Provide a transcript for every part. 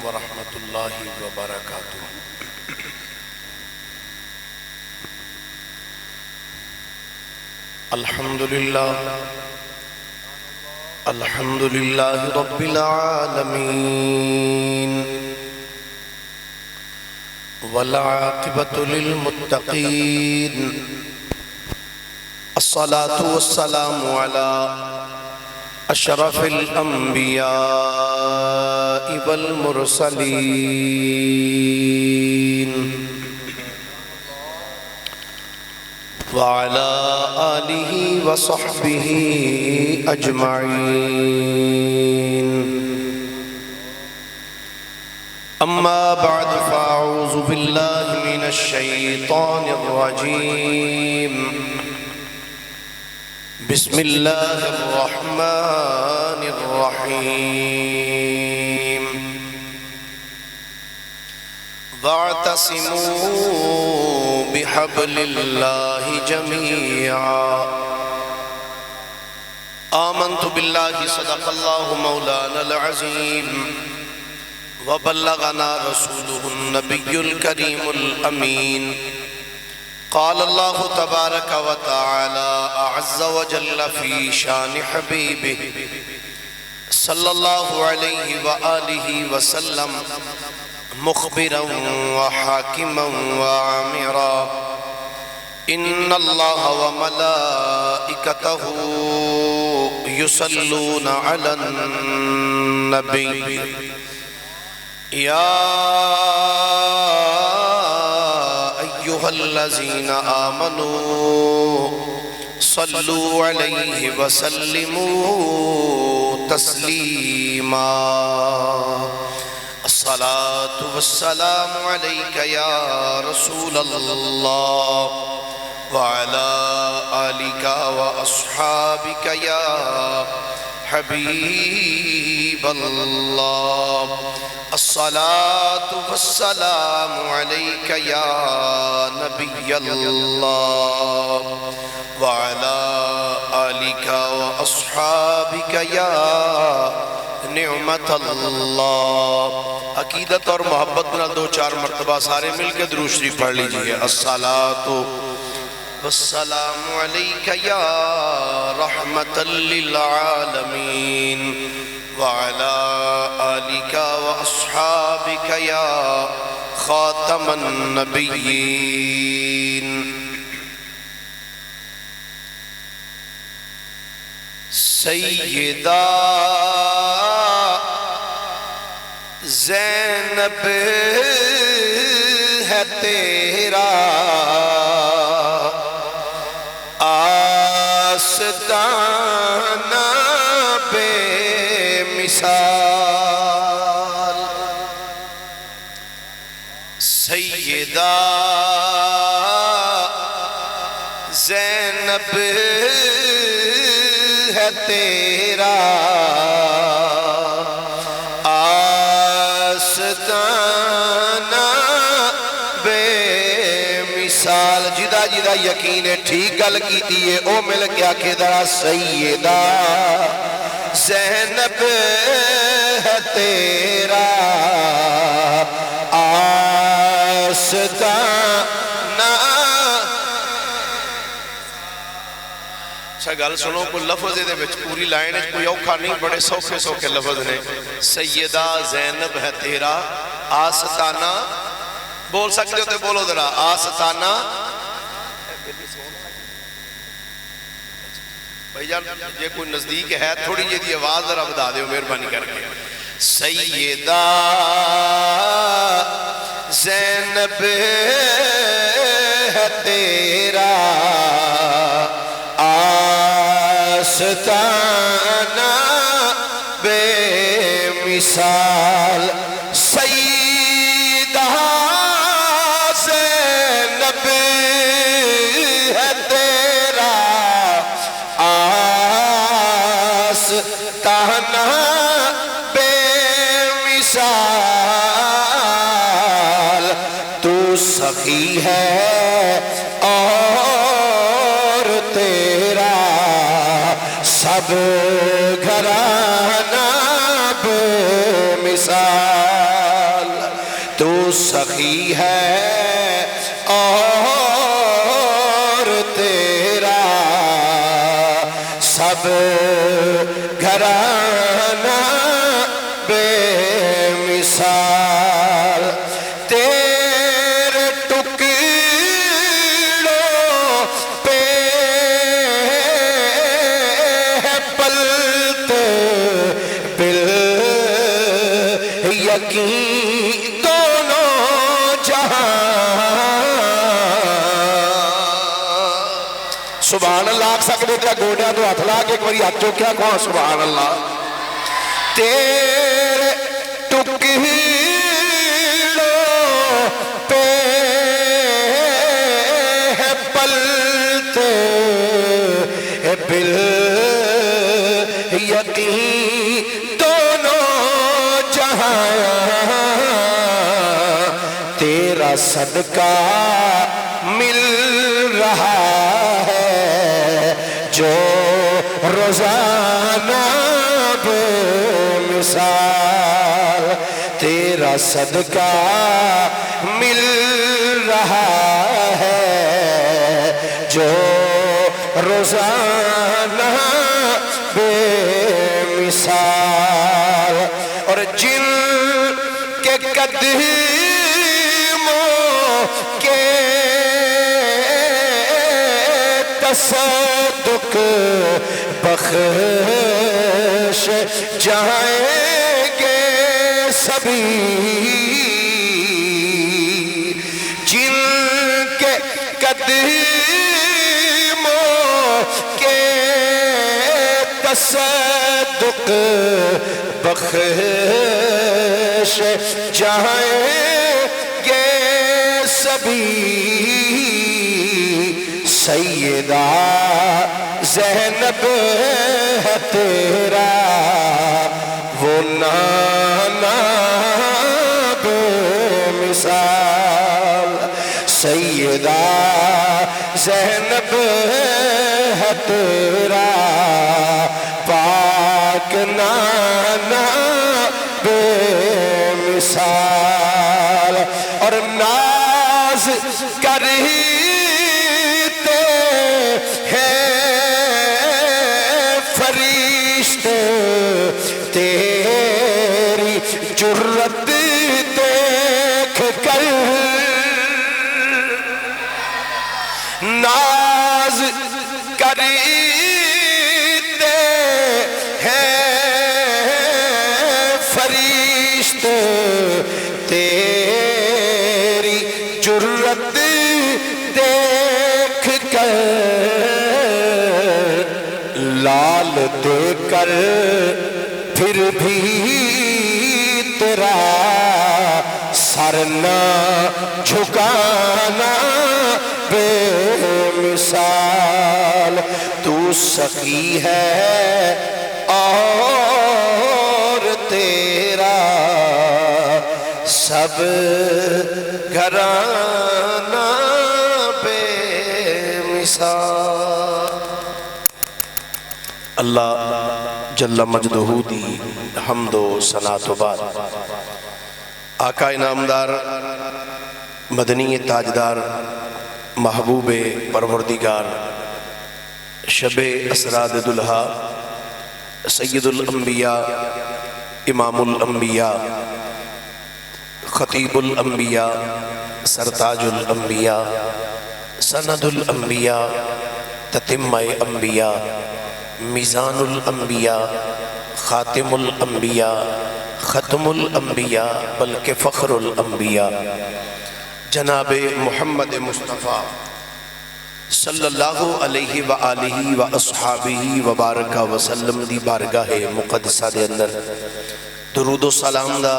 ورحمۃ اللہ وبرکاتہ۔ الحمد للہ رب العالمین والعاقبۃ للمتقین، الصلاة والسلام علی اشرف الانبیاء والمرسلین وعلى آلہ وصحبہ اجمعین، اما بعد فاعوذ باللہ من الشیطان الرجیم، بسم اللہ الرحمن الرحیم، واعتصموا بحبل اللہ جميعا، آمنت باللہ صدق اللہ مولانا العظیم، وبلغنا رسولہ النبی الکریم الامین، قال اللہ تبارک و تعالی اعز وجل فی شان حبیبہ صلی اللہ علیہ وآلہ وسلم، مخبرا وحاکما وعامرا، ان اللہ وملائکتہ یصلون علی النبی، یا ایہا الذین آمنوا صلوا علیہ وسلموا تسلیما، الصلاة والسلام علیک یا رسول اللہ، وعلى آلك وأصحابك يا حبيب الله، الصلاة والسلام عليك يا نبي الله، وعلى آلك وأصحابك يا نعمت اللہ۔ عقیدت اور محبت بنا دو چار مرتبہ سارے مل کے درود شریف پڑھ لیجئے، الصلاة والسلام علیک یا رحمت للعالمین، وعلی آلک واصحابک یا خاتم النبیین۔ سیدہ زینب ہے تیرا آستانہ بے مثال، سیدہ زینب ہے تیرا آستانہ بے مثال، جدا جدا یقین ہے ٹھیک گل کی دیئے او مل کیا کہ درہ سیدہ زینب ہے تیرا آستانہ۔ اچھا گل سنو کوئی لفظ دے بچ پوری لائن ہے کوئی اوکھا نہیں، بڑے سوکھے سوکھے لفظ نے، سیدہ زینب ہے تیرا آستانہ، بول سکتے ہوتے بولو ذرا آستانہ۔ بھائی جان یہ کوئی نزدیک ہے تھوڑی جی دی آواز ذرا بتا دے مہربانی کر کے، سیدہ زینب ہے تیرا آستانہ بے مثال، سیدہ زینب ہے تیرا آستانہ بے مثال، تو سخی ہے اور تیرا سب گھرانہ بے مثال، تو سخی ہے اور تیرا سب گھرانہ بے مثال تیرے ٹکڑوں پہ پلتے بال یقین دونوں جہاں سبحان اللہ آکھ سکتے تھا گوڑیا تو ہاتھ لا کے ایک باری ہاتھ چوکیا کہاں سبحان اللہ تیرے ٹکڑوں پہ پلتے بال یقین دونوں جہاں تیرا صدقہ مل رہا ہے جو روزانہ بے مثال تیرا صدقہ مل رہا ہے جو روزانہ بے مثال اور جن کے قدموں کے تصدق بخش جائیں گے سبھی جن کے قدموں کے تصدق بخش جائیں گے سبھی سیدہ زینب ہے تیرا وہ نانا بے مثال سیدہ زینب ہے تیرا پاک نانا بے مثال اور ناز کرتے ہیں فرشتے تیری جرت دیکھ کر ناز کرتے ہیں فرشتے تیری جرت دیکھ کر لال دے کر پھر بھی تیرا سر نہ جھکانا بے مثال تو سخی ہے اور تیرا سب گھرانہ بے مثال اللہ جل مجدہ دی حمد و ثنا تو بعد آقا انعامدار مدنی تاجدار محبوب پروردگار شب اسراد دلہا سید الانبیاء امام الانبیاء خطیب الانبیاء سرتاج الانبیاء سند الانبیاء تتمہ انبیاء میزان الانبیاء خاتم الانبیاء ختم الانبیاء بلکہ فخر الانبیاء جناب محمد مصطفیٰ صلی اللہ علیہ وآلہ واصحابہ وبارکہ وسلم دی بارگاہ مقدسہ دے اندر درود و سلام دا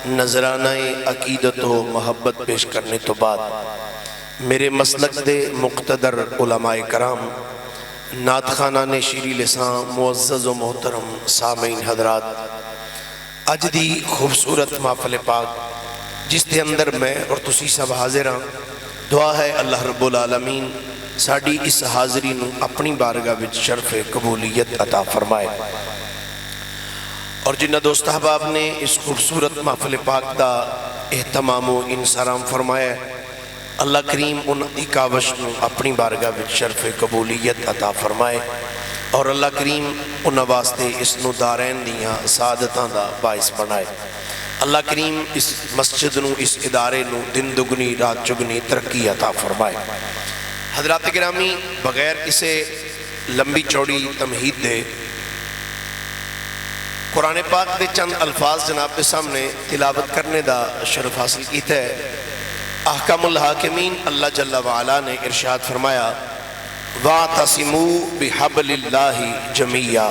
نظرانہ عقیدت و محبت پیش کرنے تو بعد میرے مسلک دے مقتدر علماء کرام نعت خانان شیری لسان معزز و محترم سامعین حضرات اج دی خوبصورت محفل پاک جس دے اندر میں اور تسی سب حاضر ہاں دعا ہے اللہ رب العالمین ساڑی اس حاضری نو اپنی بارگاہ وچ شرف قبولیت عطا فرمائے اور جنہ دوست احباب نے اس خوبصورت محفل پاک دا اہتمام و انصرام فرمایا ہے۔ اللہ کریم ان دی کاوش نو اپنی بارگاہ وچ شرف قبولیت عطا فرمائے اور اللہ کریم ان واسطے اس نو دارین دیاں سعادتاں دا باعث بنائے۔ اللہ کریم اس مسجد نو، اس ادارے نو دن دگنی رات چگنی ترقی عطا فرمائے۔ حضرات گرامی، بغیر کسے لمبی چوڑی تمہید دے قرآن پاک دے چند الفاظ جناب کے سامنے تلاوت کرنے دا شرف حاصل کیتا ہے۔ احکام الحاکمین اللہ جل وعلا نے ارشاد فرمایا وَاعْتَصِمُوا بِحَبْلِ اللَّهِ جَمِيعًا۔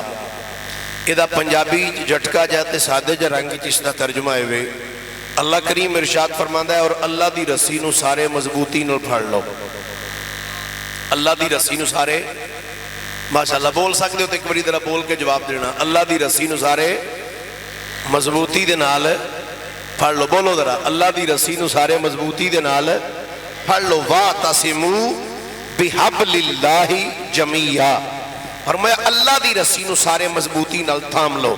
ادا پنجابی جھٹکا جاتے سادے جا رنگ جس دا ترجمہ ہے اللہ کریم ارشاد فرماندا ہے اور اللہ دی رسی نو سارے مضبوطی نو پھڑ لو۔ اللہ دی رسی نو سارے، ماشاءاللہ بول سکتے ہو تو ایک بڑی طرح بول کے جواب دینا، اللہ دی رسی نو سارے مضبوطی دے نال پھڑ لو۔ بولو ذرا، اللہ دی رسی نو سارے مضبوطی دے نال پھڑ لو۔ وَاعْتَصِمُوا بِحَبْلِ اللَّهِ جَمِيعًا، فرمایا اللہ دی رسی نو سارے مضبوطی نال تھام لو۔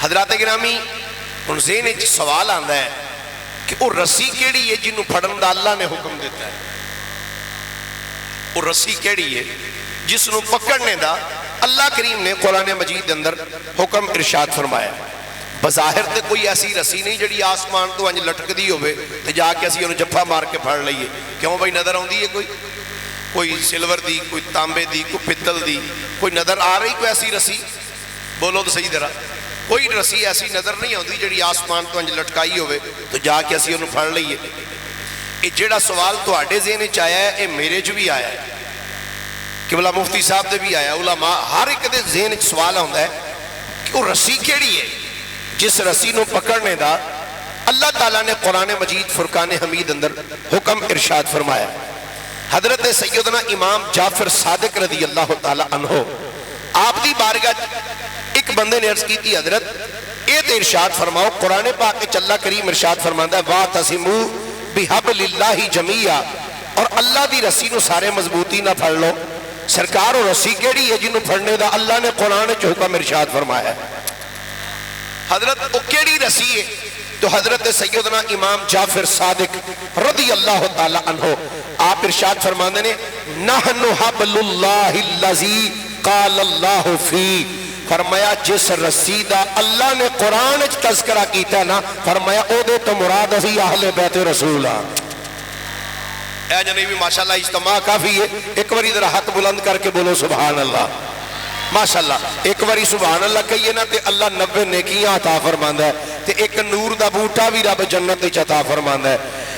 حضرات گرامی، ان ذہن وچ سوال آندا ہے کہ وہ رسی کیڑی ہے جنوں پھڑن دا اللہ نے حکم دیتا ہے؟ وہ رسی کیڑی ہے جس نو پکڑنے دا اللہ کریم نے قرآن مجید اندر حکم ارشاد فرمایا؟ بظاہر تے کوئی ایسی رسی نہیں جڑی آسمان تو انج لٹک دی ہوئے تے جا کے اسی انہوں جفا مار کے پھڑ لئیے۔ کیوں بھائی نظر آن دی ہے کوئی سلور دی، کوئی تانبے دی، کوئی پتل دی، کوئی نظر آ رہی کوئی ایسی رسی؟ بولو تو صحیح درہ، کوئی رسی ایسی نظر نہیں ہوتی جڑی آسمان تو انج لٹکائی ہوئے تو جا کے اسی انہوں پھڑ لئیے۔ یہ جڑا سوال تو آڑے ذہن چاہیا ہے، یہ میرے جو بھی آیا ہے، قبلہ مفتی صاحب دے بھی آیا، علماء ہر ایک دے ذہن سوال ہوتا ہے کہ وہ رسی کیڑی ہے جس رسی نو پکڑنے دا اللہ تعالیٰ نے قرآن مجید فرقان حمید اندر حکم ارشاد فرمایا۔ حضرت سیدنا امام جعفر صادق رضی اللہ تعالیٰ عنہ آپ دی بارگاہ ایک بندے نے عرض کی تھی حضرت اے تے ارشاد فرماؤ قرآن پاک کے اللہ کریم ارشاد فرماتا ہے وَاعْتَصِمُوا بِحَبْلِ اللَّهِ جَمِيعًا، اور اللہ دی رسی نو سارے مضبوطی نہ پھڑ لو۔ سرکار و رسی کیڑی ہے جنہوں پھڑنے دا اللہ نے قرآن جو حکم ارشاد فرمایا ہے؟ حضرت وہ کیڑی رسی ہے؟ تو حضرت سیدنا امام جعفر صادق رضی اللہ تعالی عنہ آپ ارشاد فرماندے نے نحن حبل اللہ الذی قال اللہ فی، فرمایا جس رسی دا اللہ نے قرآن تذکرہ کیتا ہے نا، فرمایا او دے تو مراد اسی اہل بیت رسول ہاں۔ اے جنیبی ماشاءاللہ اجتماع کافی ہے، ایک باری ذرا ہاتھ بلند کر کے بولو سبحان اللہ۔ ماشاءاللہ ایک باری سبحان اللہ کہیے نا تے اللہ 90 نیکیاں عطا فرماندا ہے، تے ایک نور دا بوٹا بھی رب جنت وچ عطا فرماندا ہے،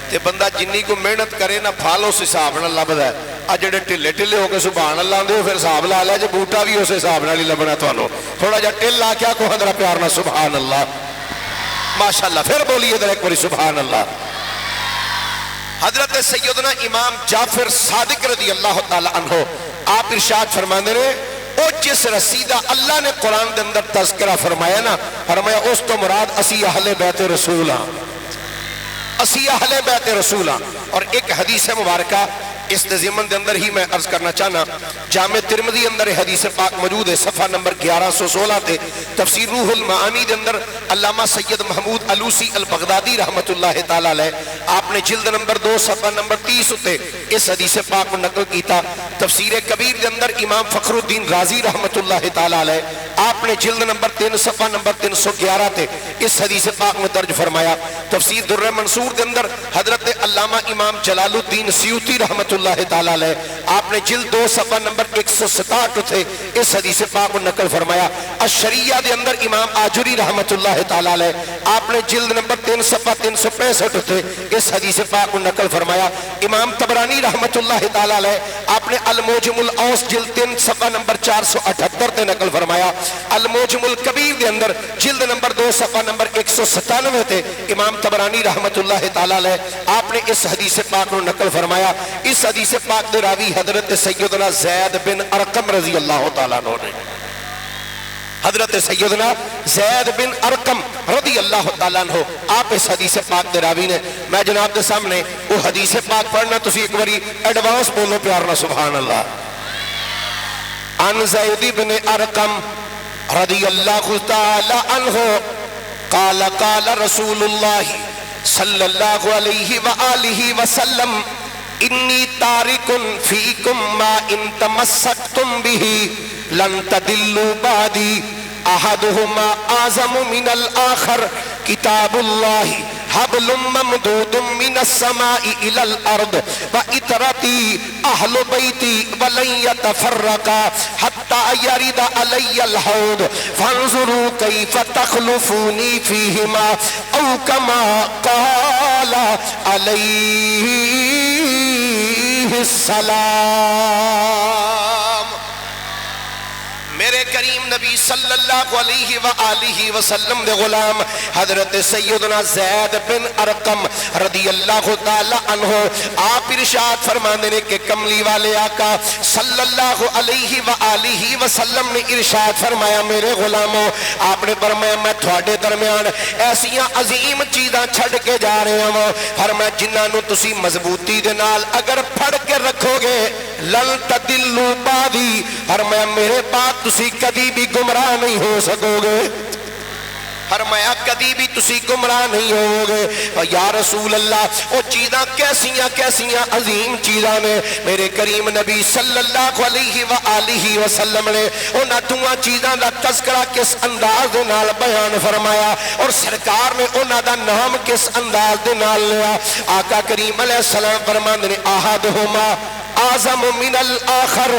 تے بندہ جنی کو محنت کرے نا پھل اس حساب نال لبدا ہے۔ آ جڑے ٹھلے ٹھلے ہو کے سبحان اللہ آندے ہو پھر حساب لا لیا جے بوٹا بھی اس حساب نال ہی لبنا تانوں۔ تھوڑا جا ٹل لا کے کو حضرت پیار نال سبحان اللہ۔ ماشاءاللہ پھر بولیے ذرا ایک باری سبحان اللہ۔ حضرت سیدنا امام جعفر صادق رضی اللہ تعالی عنہ آپ ارشاد فرماندے نے او جس رسی دا اللہ نے قرآن دے اندر تذکرہ فرمایا نا، فرمایا اس تو مراد اسی اہل بیت رسول ہاں، اسی اہل بیت رسول ہاں۔ اور ایک حدیث مبارکہ اس ضمن دے اندر ہی میں عرض کرنا چاہنا، جامع ترمذی اندر حدیث پاک موجود ہے، صفحہ نمبر 1116 تے تفسیر روح المعانی دے اندر علامہ سید محمود علوسی البغدادی رحمت اللہ تعالیٰ علیہ آپ نے جلد نمبر 2 صفحہ نمبر 30 تے اس حدیث پاک کو نقل کیتا۔ تفسیر کبیر دے اندر امام فخر الدین رازی رحمت اللہ تعالیٰ علیہ آپ نے جلد نمبر 3 صفحہ نمبر 311 تے اس حدیث پاک میں درج فرمایا۔ تفسیر در منصور دے اندر حضرت علامہ امام جلال الدین سیوطی رحمت اللہ تعالیٰ علیہ آپ نے جلد 2 صفحہ نمبر 167 تھے اس حدیث پاک کو نقل فرمایا۔ الشریعہ دے اندر امام آجری رحمت اللہ تعالیٰ علیہ آپ نے جلد نمبر 3 صفحہ 365 تھے اس حدیث پاک کو نقل فرمایا۔ امام طبرانی رحمت اللہ تعالیٰ علیہ آپ نے الموجم الاوس جلد 3 صفحہ نمبر 478 تے نقل فرمایا۔ الموجم الکبیر دے اندر جلد نمبر 2 صفحہ نمبر 197 تے امام طبرانی رحمت اللہ تعالیٰ علیہ آپ نے اس حدیث پاک کو نقل فرمایا۔ اس حدیث پاک دے راوی حضرت سیدنا زید بن ارقم رضی اللہ تعالیٰ عنہ نے، حضرت سیدنا زید بن ارقم رضی اللہ تعالیٰ عنہ آپ اس حدیث پاک دے راوی نے۔ میں جناب دے سامنے وہ حدیث پاک پڑھنا تسی ایک باری ایڈوانس بولو پیارنا سبحان اللہ۔ عن زید بن ارقم رضی اللہ تعالیٰ عنہ قال قال رسول اللہ صلی اللہ علیہ وآلہ وسلم انی تارکن فیکم ما ان تمسکتم بھی لن تدلوا بعدی احدہما اعظم من الآخر کتاب اللہ حبل ممدود من السماء الى الارض وإطرتی اہل بیتی ولن یتفرقا حتی یرد علی الحوض فانظروا کیف تخلفونی فیہما او کما قال علیہ السلام۔ میرے کریم نبی صلی اللہ علیہ وآلہ وسلم دے غلام حضرت سیدنا زید بن ارقم رضی اللہ تعالی عنہ آپ ارشاد فرمانے نے کہ کملی والے آقا صلی اللہ علیہ وآلہ وسلم نے ارشاد فرمایا میرے غلاموں آپ نے فرمایا میں تھوڑے درمیان ایسیاں عظیم چیزاں چھڑ کے جا رہے ہوں فرمایا جنہاں نو تسی مضبوطی دے نال اگر پھڑ کے رکھو گے لن تدلوا بعدی فرمایا میرے بعد تسی کبھی بھی گمراہ نہیں ہو سکو گے فرمایا کبھی بھی تسی گمراہ نہیں ہو گے۔ یا رسول اللہ وہ چیزاں کیسیاں عظیم چیزاں نے میرے کریم نبی صلی اللہ علیہ وآلہ وسلم نے انہاں دوہاں چیزاں دا تذکرہ کس انداز دے نال بیان فرمایا اور سرکار نے انہاں دا نام کس انداز دے نال لیا۔ آقا کریم علیہ السلام فرماندے نے احدہما اعظم من الآخر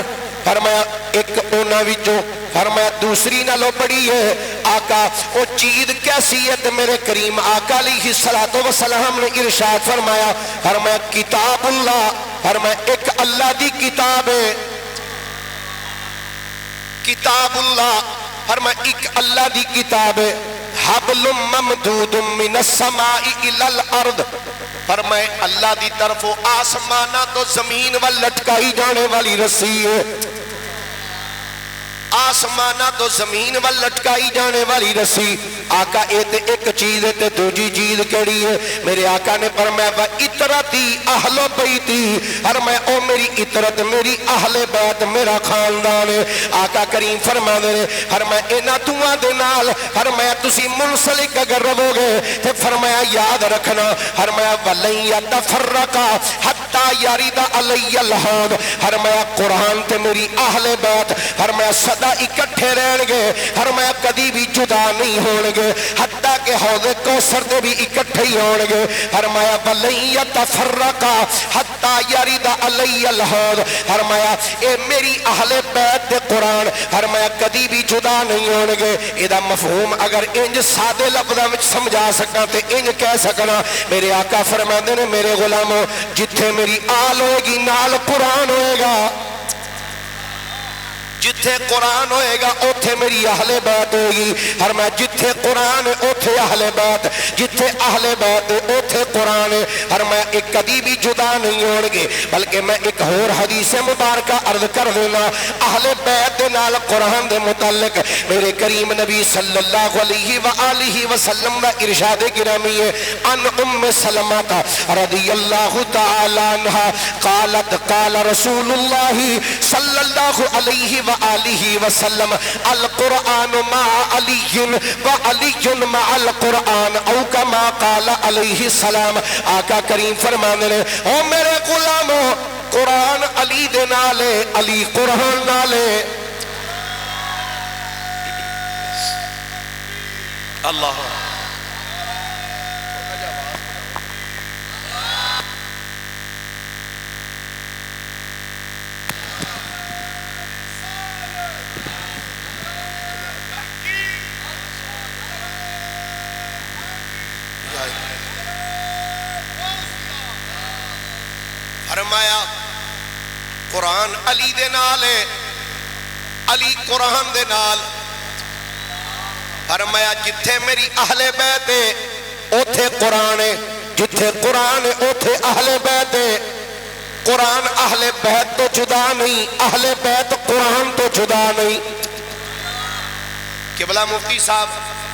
فرمایا ایک اونا وچوں فرمایا دوسری نالو بڑی ہے۔ آقا وہ چیز کیسی ہے تو میرے کریم آقا علیہ السلام نے ارشاد فرمایا فرمایا کتاب اللہ فرمایا ایک اللہ دی کتاب ہے کتاب اللہ فرمایا ایک اللہ دی کتاب ہے حبل ممدود من السماء الى الارض فرمائے اللہ دی طرف آسمانہ تو زمین وال لٹکائی جانے والی رسی ہے آسمانہ تو زمین وال لٹکائی جانے والی رسی۔ آقا ایک چیز ہے تے دوجی چیز کیڑی ہے میرے آقا نے فرمایا وَإِطْرَتِي أَهْلُ بَيْتِي فرمایا او میری اطرت میری اہل بیت میرا خاندان ہے۔ آقا کریم فرما دے فرمایا اینا دعا دے نال فرمایا تسی منسلک اگر رہو گے تے فرمایا یاد رکھنا فرمایا وَلَن يَتَفَرَّقَا حَتَّى يَرِدَ عَلَيَّ الْحَوْض فرمایا قرآن تے میری اہل بیت فرمایا صدا اکٹھے رہن گے فرمایا کدی بھی جدا نہیں ہون گے حتیٰ کہ حوض کوثر دے بھی اکٹھے ہی ہون گے فرمایا وَلَن يَتَفَرَّقَا حَتَّى يَرِدَ عَلَيَّ الْحَوْض فرمایا اے میری اہل بیت دے قرآن فرمایا کدی بھی جدا نہیں ہون گے۔ ایدہ مفہوم اگر انج سادے لفظاں وچ سمجھا سکا تے انج کہہ سکنا میرے آقا فرماندے نے میرے غلاموں جتھے میری آل ہوئے گی نال قرآن ہوئے گا جتھے قرآن ہوئے گا اوتھے میری اہل بیت ہوگی فرمایا جتھے قرآن اوتھے اہل بیت جتھے اہل بیت اوتھے قرآن فرمایا ایک کبھی بھی جدا نہیں ہون گے بلکہ میں ایک اور حدیث مبارکہ عرض کر دینا اہل بیت نال قرآن دے متعلق میرے کریم نبی صلی اللہ علیہ وآلہ وسلم دا ارشاد گرامی ہے ان ام سلمہ رضی اللہ تعالی عنہ قالت قال رسول اللہ صلی اللہ علیہ وآلہ وسلم القرآن مع علی وعلی مع القرآن او کما قال علیہ السلام۔ آقا کریم فرمانے لے او میرے غلاموں قرآن علی دے نالے علی قرآن نالے اللہ فرمایا قرآن علی دے نال علی قرآن دے نال فرمایا جتھے میری اہل بیت اوتھے قرآن جتھے قرآن اوتھے اہل بیت قرآن اہل بیت تو جدا نہیں اہل بیت قرآن تو جدا نہیں۔ قبلہ مفتی صاحب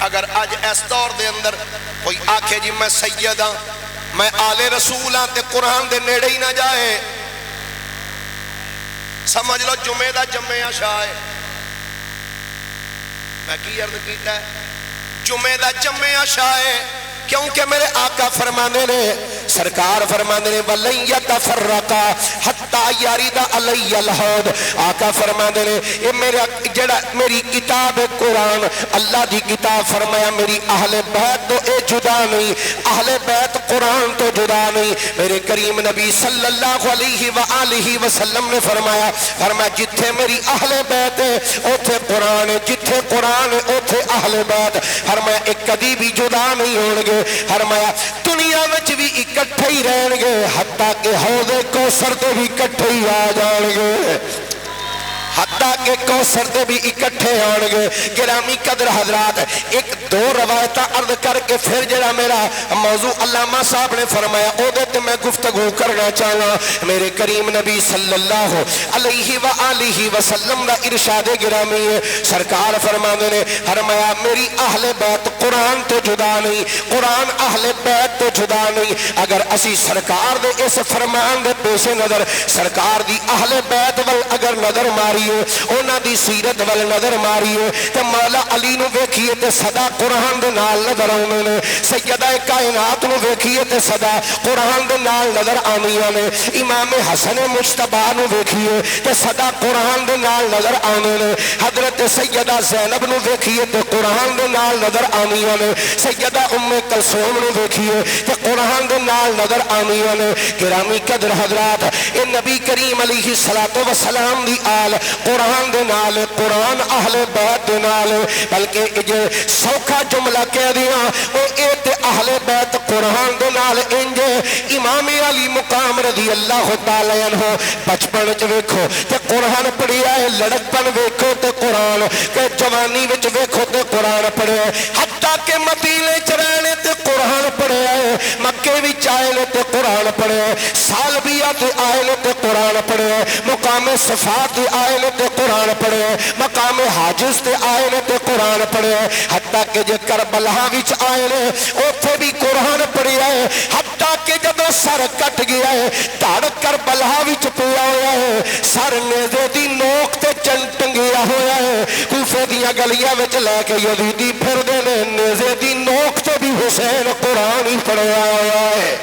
اگر آج اس دور دے اندر کوئی آکھے جی میں سید ہاں میں آل رسول ہاں تے قرآن دے نیڑے ہی نہ جائے سمجھ لو جمعہ دا جمعہ شاہ ہے میں کی عرض کیتا ہے جمعہ دا جمعہ شاہ ہے کیونکہ میرے آقا فرمانے نے سرکار فرمانے نے وَلَن يَتَفَرَّقَا حَتَّى يَرِدَ عَلَيَّ الْحَوْض آقا فرمانے نے یہ میری کتاب قرآن اللہ دی کتاب فرمایا میری اہل بیت تو اے جدا نہیں اہل بیت قرآن تو جدا نہیں میرے کریم نبی صلی اللہ علیہ وآلہ وسلم نے فرمایا جتھے میری اہل بیت ہے اوتھے قرآن ہے جتھے قرآن ہے اوتھے اہل بیت فرمایا ایک کدی بھی جدا نہیں ہونگے فرمایا دنیا وچ بھی اکٹھے ہی رہن گے حتیٰ کہ حوض کوثر تے بھی اکٹھے ہی آ جان گے حتیٰ کہ کوثر تے بھی اکٹھے آن گے گرامی قدر حضرات ایک دو روایتہ عرض کر کے پھر جڑا میرا موضوع علامہ صاحب نے فرمایا او دے تے میں گفتگو کرنا چاہنا میرے کریم نبی صلی اللہ علیہ وآلہ وسلم دا ارشاد گرامی ہے سرکار فرمانے نے فرمایا میری اہل بیت قرآن تو جدا نہیں قرآن اہل بیت تو جدا نہیں اگر اسی سرکار دے اس فرمان دے پیش نظر سرکار دی اہل بیت ول اگر نظر ماری اونا دی سیرت وال نظر ماریے تے مولا علی نو ویکھیے تے صدا قرآن دے نال نظر آنے نے سیدہ کائنات نو ویکھیے تے صدا قرآن دے نال نظر آنیاں نے امام حسن مجتبی نو ویکھیے تے صدا قرآن دے نال نظر آنے نے حضرت سیدہ زینب نو ویکھیے تے قرآن دے نال نظر آنیاں نے سیدہ ام کلثوم نو ویکھیے تے قرآن دے نال نظر آنیاں نے گرامی قدر حضرات اے نبی کریم علیہ السلام دی آل قرآن دے نال قرآن اہل بیت دے نال بلکہ جو سوکھا جملہ کہہ دیا او اے تے اہل بیت قرآن دے نال انجے امام علی مقام رضی اللہ تعالی عنہ بچپن چ ویکھو تے قرآن پڑھیا ہے لڑکپن ویکھو تے قرآن کہ جوانی وچ ویکھو تے قرآن پڑھیا ہے حتیٰ کہ مدینے چ رہنے تے قرآن پڑھیا ہے مکے وچ آئے تے قرآن پڑھیا ہے سالبیہ تے آئے تے قرآن پڑھیا ہے مقام صفات تے آئے تے قرآن پڑھے مقام حاجز تے آئے تے قرآن پڑھے حتیٰ کہ جے کربلا وچ آئے اوتھے بھی قرآن پڑھے حتیٰ کہ جدو سر کٹ گیا ہے دھڑ کربلا وچ پیا ہوا ہے سر نیزے دی نوک تے ٹنگیا ہوا ہے کوفے دیاں گلیاں وچ لے کے یزیدی پھر دے نے نیزے دی نوک تے بھی حسین قرآن ہی پڑھیا ہوا ہے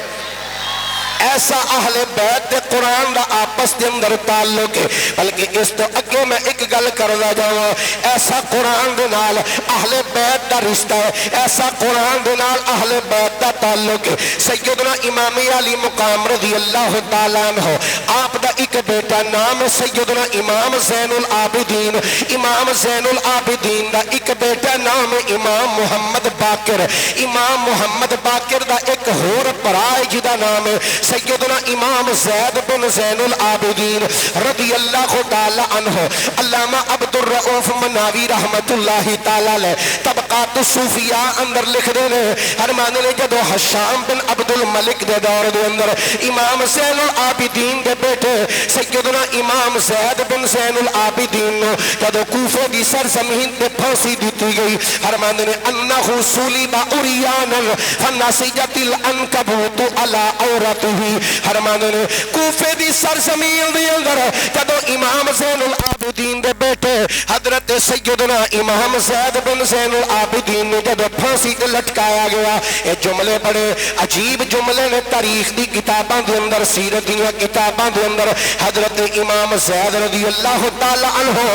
ایسا اہل بیت دے قرآن دا آپس دے اندر تعلق ہے بلکہ اس تو اگے میں ایک گل کردا جاواں ایسا قرآن دے نال اہل بیت دا رشتہ ہے ایسا قرآن دے نال اہل بیت دا تعلق ہے سیدنا امام علی مقام رضی اللہ تعالیٰ عنہ آپ دا ایک بیٹا نام سیدنا امام زین العابدین امام زین العابدین دا ایک بیٹا نام امام محمد باقر امام محمد باقر دا ایک ہور پرائے جدا نام ہے سیدنا امام زید بن زین العابدین رضی اللہ تعالی عنہ علامہ عبد الرؤوف مناوی رحمت اللہ تعالی علیہ طبقات الصوفیاء اندر لکھ دے نے فرمانے نے جدو حشام بن عبد الملک دے دور دے اندر امام زین العابدین دے بیٹے سیدنا امام زید بن زین العابدین جدو کوفے دی سرزمین تے پھانسی دیتی گئی فرمانے نے انہو صلیب عریانا فنسجت العنکبوت علی عورتہ فرمانے نے کوفے دی سرزمین دے اندر جدو امام زین العابدین دے بیٹے حضرت سیدنا امام زید بن زین العابدین نے جدو پھانسی تے لٹکایا گیا یہ جملے بڑے عجیب جملے نے تاریخ دی کتاباں دے اندر سیرت دیاں کتاباں دے اندر حضرت امام زید رضی اللہ تعالی عنہ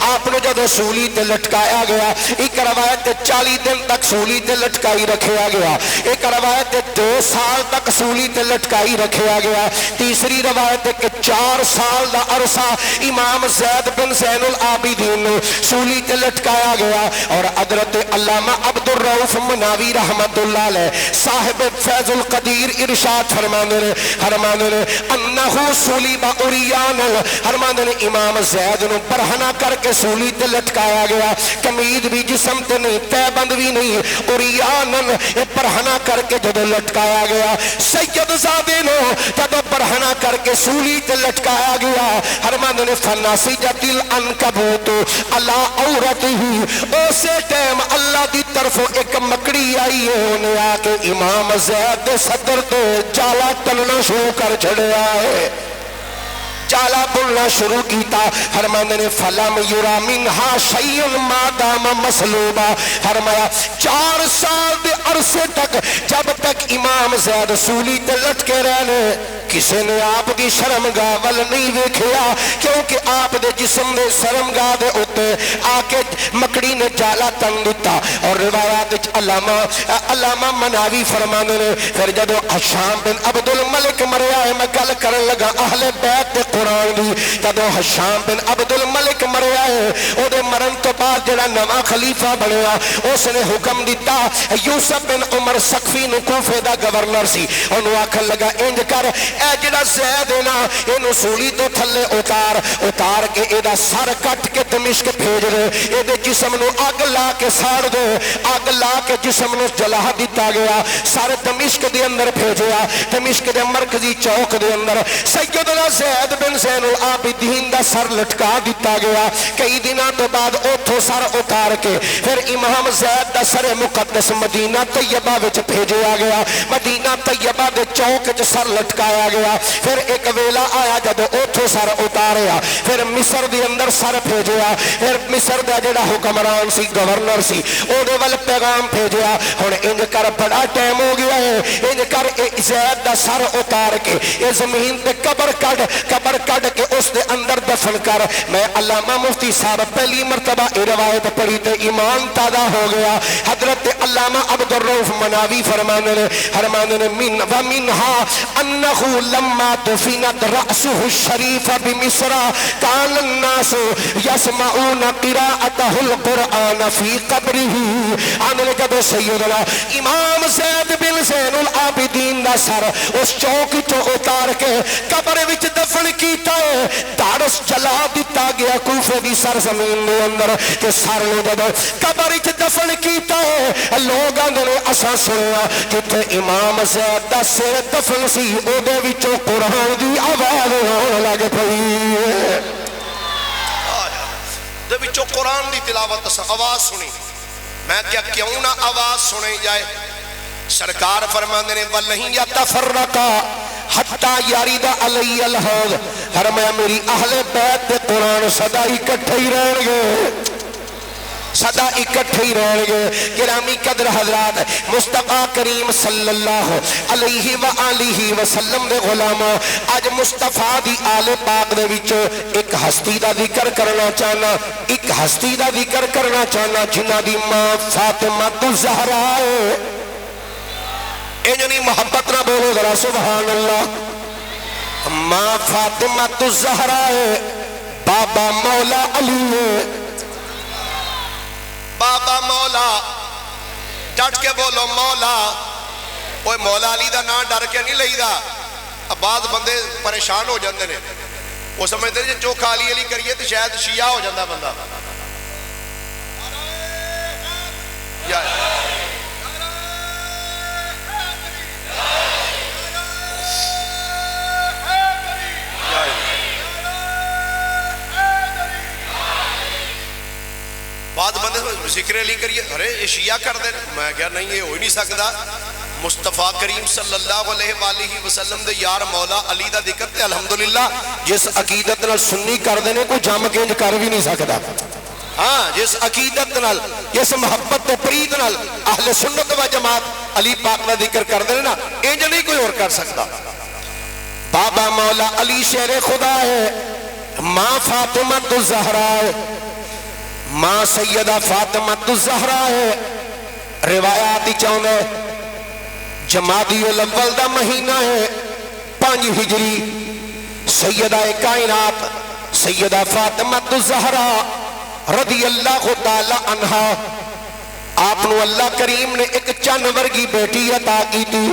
آپ نے جدو سولی تے لٹکایا گیا ایک روایت 40 دن تک سولی تے لٹکائی رکھیا گیا ایک روایت 2 سال تک سولی تے لٹکائی رکھیا گیا تیسری روایت کہ 4 سال دا عرصہ امام زید بن زین العابدین سولی تے لٹکایا گیا اور حضرت علامہ عبد الرؤوف مناوی رحمت اللہ علیہ صاحب فیض القدیر ارشاد فرمانے نے انہو صلیب عریانا فرمانے نے امام زید نو برہنہ کر کے سولی تے لٹکایا گیا کمید بھی جسم تے نہیں تے بند بھی نہیں عریانا برہنہ کر کے جدو لٹکایا گیا سید زادے نو جدو برہنہ کر کے سولی تے لٹکایا گیا فرمانے نے فنسجت العنکبوت علی عورتہ اسے ٹائم اللہ دی طرفوں ایک مکڑی آئی ہے انہیں آ کے امام زید صدر تے جالا تلنا شروع کر چھڑیا ہے جالا بننا شروع کیتا فرماندے نے فلم یرا منہا شیء ما دام مسلوبا فرمایا 4 سال دے عرصے تک جب تک امام زید سولی تے لٹکے رہنے کسی نے آپ کی شرمگاہ ول نہیں ویکھیا کیونکہ آپ دے جسم دے شرمگاہ دے اتے آ کے مکڑی نے جالا تن دیتا اور روایات علامہ مناوی فرمانے نے پھر جدو حشام بن عبد الملک مریا ہے میں گل کرن لگا اہل بیت دے قرآن دی جدو حشام بن عبد الملک مریا ہے او دے مرن تو بعد جڑا نواں خلیفہ بنیا اس نے حکم دیتا یوسف بن عمر سقفی نو کوفے دا گورنر سی انہوں آکھن لگا انج کر اے جڑا زید ہے نا اینو سولی تو تھلے اتار کے اے دا سر کٹ کے دمشق بھیج دے اے دے جسم نو اگ لا کے ساڑ دے اگ لا کے جسم نو جلا دیتا گیا سارے دمشق دے اندر بھیجیا دمشق دے مرکزی چوک دے اندر سیدنا زید بن زین العابدین دا سر لٹکا دیتا گیا کئی دنوں تو بعد اوتھوں سر اتار کے پھر امام زید دا سر مقدس مدینہ طیبہ وچ بھیجیا گیا مدینہ طیبہ دے چوک وچ سر لٹکایا گیا پھر ایک ویلا آیا جب اوتھوں سر اتاریا پھر مصر دے اندر سر بھیجیا پھر مصر دا جڑا حکمران سی گورنر سی او دے ول پیغام بھیجیا ہن انج کر بڑا ٹائم ہو گیا ہے انج کر زید دا سر اتار کے اے زمین تے قبر کڈ کے اس دے اندر دفن کر میں علامہ مفتی صاحب پہلی مرتبہ یہ روایت پڑھی تے ایمان تازہ ہو گیا حضرت علامہ عبد الرؤف مناوی فرمانے نے من ومنها انه لما دفنت رأسه الشریف بمصر كان الناس يسمعون قراءته القرآن في قبره آنے جب سیدنا امام زید بن زین العابدین دا سر اس چوک تو اتار کے قبر وچ دفن کیتا ہے دارس جلا دیتا گیا کوفے دی سرزمین دے اندر کہ سر نے جب قبر وچ دفن کیتا ہے لوگاں نے اساں سنیا کہ امام زید دا سر دفن سی او دے وچوں قرآن دی آواز آن لگ پئی دے وچوں قرآن دی تلاوت آواز سنی میں کیا کیوں نہ آواز سنے جائے سرکار فرماندے نے وَلَّهِ يَتَفَرَّقَا حَتَّى يَرِدَ عَلَيَّ الْحَوْض فرمایا میری اہل بیت دے قرآن صدا اکٹھے ہی رہن گے صدا اکٹھے ہی رہن گے گرامی قدر حضرات مصطفیٰ کریم صلی اللہ علیہ وآلہ وسلم دے غلاموں آج مصطفیٰ دی آل پاک دے وچوں ایک ہستی دا ذکر کرنا چاہنا ایک ہستی دا ذکر کرنا چاہنا جنہ دی ماں فاطمہ الزہرا ہے اے جنی محبت نہ بولو ذرا سبحان اللہ ماں فاطمہ الزہرا ہے بابا مولا علی ہے بابا مولا ڈٹ کے بولو مولا اوہ مولا علی دا نام ڈر کے نہیں لئی دا اب بعض بندے پریشان ہو جاندے نے وہ سمجھتے ہیں جو خالی علی کریے تو شاید شیعہ ہو جاندہ بندہ بعض بندے ذکر علی کریے ارے یہ شیعہ کر دے میں کہا نہیں یہ ہو ہی نہیں سکتا مصطفیٰ کریم صلی اللہ علیہ وآلہ وسلم دے یار مولا علی دا ذکر تے الحمدللہ جس عقیدت نال سنی کر دینے کو جم کے انج کر بھی نہیں سکتا ہاں جس عقیدت نال جس محبت و پرید نال اہل سنت و جماعت علی پاک نہ ذکر کر دینے نا انج نہیں کوئی اور کر سکتا بابا مولا علی شیر خدا ہے ماں فاطمہ الزہرا ہے ماں سیدہ فاطمہ الزہرا ہے روایات چاہنے جمادی الاول دا مہینہ ہے 5 ہجری سیدہ کائنات سیدہ فاطمہ الزہرا رضی اللہ تعالی عنہا آپ نو اللہ کریم نے ایک چند ورگی بیٹی عطا کی تھی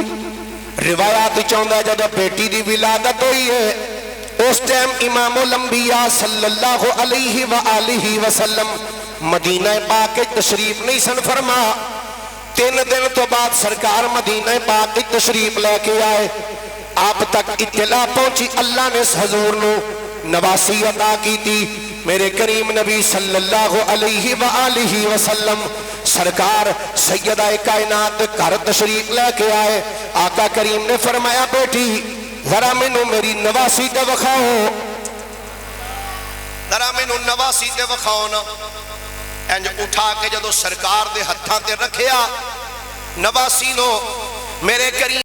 روایات چاہنے جب بیٹی دی ولادت ہوئی ہے اس ٹائم امام الانبیاء صلی اللہ علیہ وآلہ وسلم مدینہ پاک کے تشریف نہیں سن فرما 3 دن تو بعد سرکار مدینہ پاک کی تشریف لے کے آئے آپ تک اطلاع پہنچی اللہ نے اس حضور نو نواسی عطا کی تھی میرے کریم نبی صلی اللہ علیہ وآلہ وسلم سرکار سیدہ کائنات گھر تشریف لے کے آئے آقا کریم نے فرمایا بیٹی ذرا منو میری نواسی کا وخاؤ ذرا مینوں نواسی تے وکھاؤ نا انج اٹھا کے جدو سرکار دے ہتھاں تے رکھیا نواسی نو میرے کریم